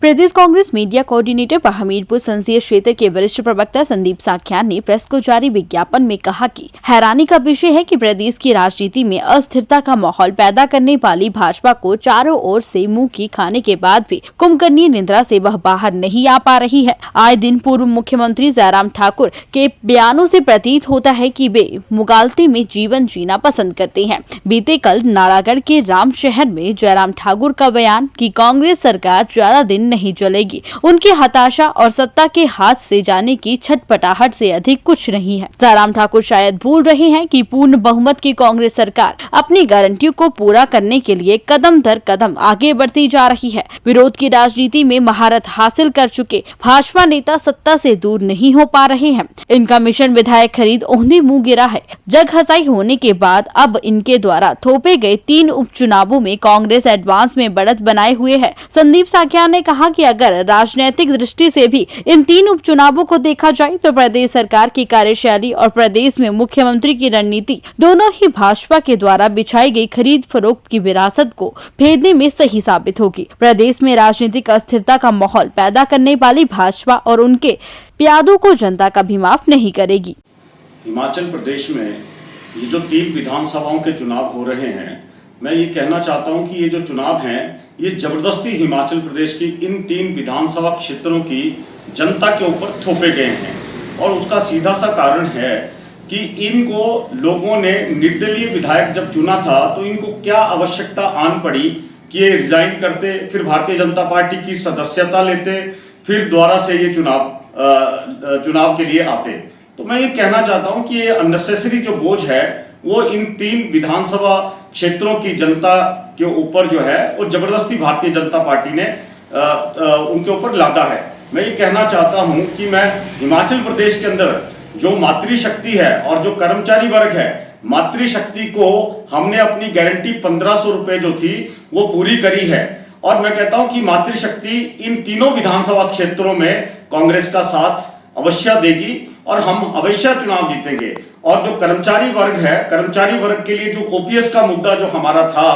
प्रदेश Congress media coordinator व हमीरपुर संसदीय क्षेत्र के वरिष्ठ प्रवक्ता संदीप साख्यान ने प्रेस को जारी विज्ञापन में कहा कि हैरानी का विषय है कि प्रदेश की राजनीति में अस्थिरता का माहौल पैदा करने वाली भाजपा को चारों ओर से मुंह की खाने के बाद भी कुंभकर्णी निद्रा से वह बाहर नहीं आ पा रही है। आए दिन पूर्व मुख्यमंत्री जयराम ठाकुर के बयानों से प्रतीत होता है कि वे मुगालते में जीवन जीना पसंद करते हैं। बीते कल नारागढ़ के राम शहर में जयराम ठाकुर का बयान कि कांग्रेस सरकार ज्यादा दिन नहीं चलेगी, उनकी हताशा और सत्ता के हाथ से जाने की छटपटाहट से अधिक कुछ नहीं है। जयराम ठाकुर शायद भूल रहे हैं कि पूर्ण बहुमत की कांग्रेस सरकार अपनी गारंटियों को पूरा करने के लिए कदम दर कदम आगे बढ़ती जा रही है। विरोध की राजनीति में महारत हासिल कर चुके भाजपा नेता सत्ता से दूर नहीं हो पा रहे हैं। इनका मिशन विधायक खरीद ओंधे मुंह गिरा है। जग हंसाई होने के बाद अब इनके द्वारा थोपे गए 3 उपचुनावों में कांग्रेस एडवांस में बढ़त बनाए हुए है। संदीप साख्यान ने कहा कि अगर राजनीतिक दृष्टि से भी इन 3 उपचुनावों को देखा जाए तो प्रदेश सरकार की कार्यशैली और प्रदेश में मुख्यमंत्री की रणनीति दोनों ही भाजपा के द्वारा बिछाई गई खरीद फरोख्त की विरासत को भेदने में सही साबित होगी। प्रदेश में राजनीतिक अस्थिरता का माहौल पैदा करने वाली भाजपा और उनके प्यादों को जनता कभी माफ नहीं करेगी। हिमाचल प्रदेश में ये जो 3 विधानसभाओं के चुनाव हो रहे हैं, मैं ये कहना चाहता हूँ कि ये जो चुनाव हैं ये जबरदस्ती हिमाचल प्रदेश की इन 3 विधानसभा क्षेत्रों की जनता के ऊपर थोपे गए हैं। और उसका सीधा सा कारण है कि इनको लोगों ने निर्दलीय विधायक जब चुना था तो इनको क्या आवश्यकता आन पड़ी कि ये रिजाइन करते, फिर भारतीय जनता पार्टी की सदस्यता लेते, फिर दोबारा से ये चुनाव के लिए आते। तो मैं ये कहना चाहता हूँ कि ये अननेसेसरी जो बोझ है वो इन 3 विधानसभा क्षेत्रों की जनता के ऊपर जो है वो जबरदस्ती भारतीय जनता पार्टी ने उनके ऊपर लादा है। मैं ये कहना चाहता हूं कि मैं हिमाचल प्रदेश के अंदर जो मातृशक्ति है और जो कर्मचारी वर्ग है, मातृशक्ति को हमने अपनी गारंटी 1500 रुपए जो थी वो पूरी करी है। और मैं कहता हूं कि मातृशक्ति इन तीनों विधानसभा क्षेत्रों में कांग्रेस का साथ अवश्य देगी और हम अवश्य चुनाव जीतेंगे। और जो कर्मचारी वर्ग है, कर्मचारी वर्ग के लिए जो ओपीएस का मुद्दा जो हमारा था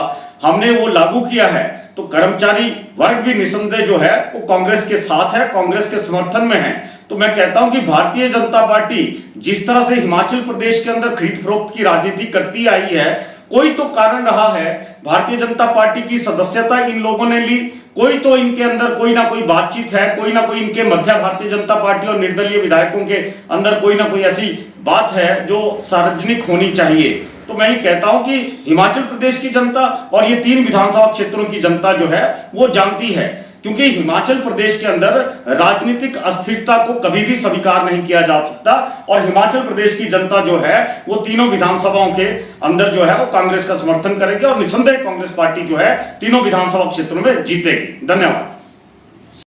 हमने वो लागू किया है, तो कर्मचारी वर्ग भी निसंदेह जो है वो कांग्रेस के साथ है, कांग्रेस के समर्थन में है। तो मैं कहता हूं कि भारतीय जनता पार्टी जिस तरह से हिमाचल प्रदेश के अंदर खरीद फरोख्त की राजनीति करती आई है, कोई तो कारण रहा है। भारतीय जनता पार्टी की सदस्यता इन लोगों ने ली, कोई तो इनके अंदर कोई ना कोई बातचीत है, कोई ना कोई इनके मध्य भारतीय जनता पार्टी और निर्दलीय विधायकों के अंदर कोई ना कोई ऐसी बात है जो सार्वजनिक होनी चाहिए। तो मैं ये कहता हूं कि हिमाचल प्रदेश की जनता और ये 3 विधानसभा क्षेत्रों की जनता जो है वो जानती है, क्योंकि हिमाचल प्रदेश के अंदर राजनीतिक अस्थिरता को कभी भी स्वीकार नहीं किया जा सकता। और हिमाचल प्रदेश की जनता जो है वो तीनों विधानसभाओं के अंदर जो है वो कांग्रेस का समर्थन करेगी और निसंदेह कांग्रेस पार्टी जो है तीनों विधानसभा क्षेत्रों में जीतेगी। धन्यवाद।